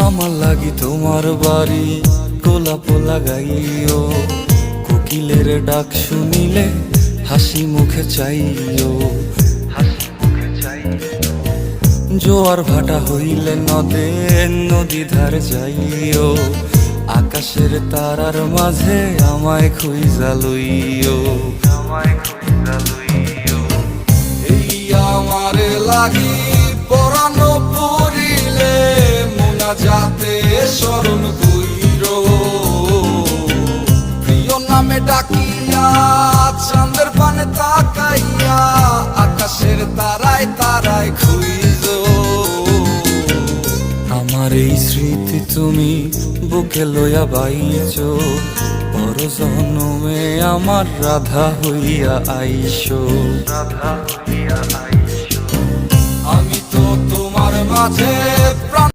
আমার লাগি তোমার বাড়ি গোলাপ লাগাইও, কোকিলের ডাক শুনিলে হাসি মুখে চাইও। জোয়ার ভাটা হইলে নদে নদী ধার যাইও, আকাশের তারার মাঝে আমায় খুঁজা লইও। এই আমার লাগি পরানো পড়িলে মোনাজাতে স্মরণ কইরো, প্রিয় নামে ডাকিয়া চাঁদের পানে তাকাইয়া আকাশের তারায় তারায় খুঁজো। আমার এই স্মৃতি তুমি বুকে লইয়া বাইছো, পর জন্মে আমার রাধা হইয়া আইসো। আমি তো তোমার মাঝে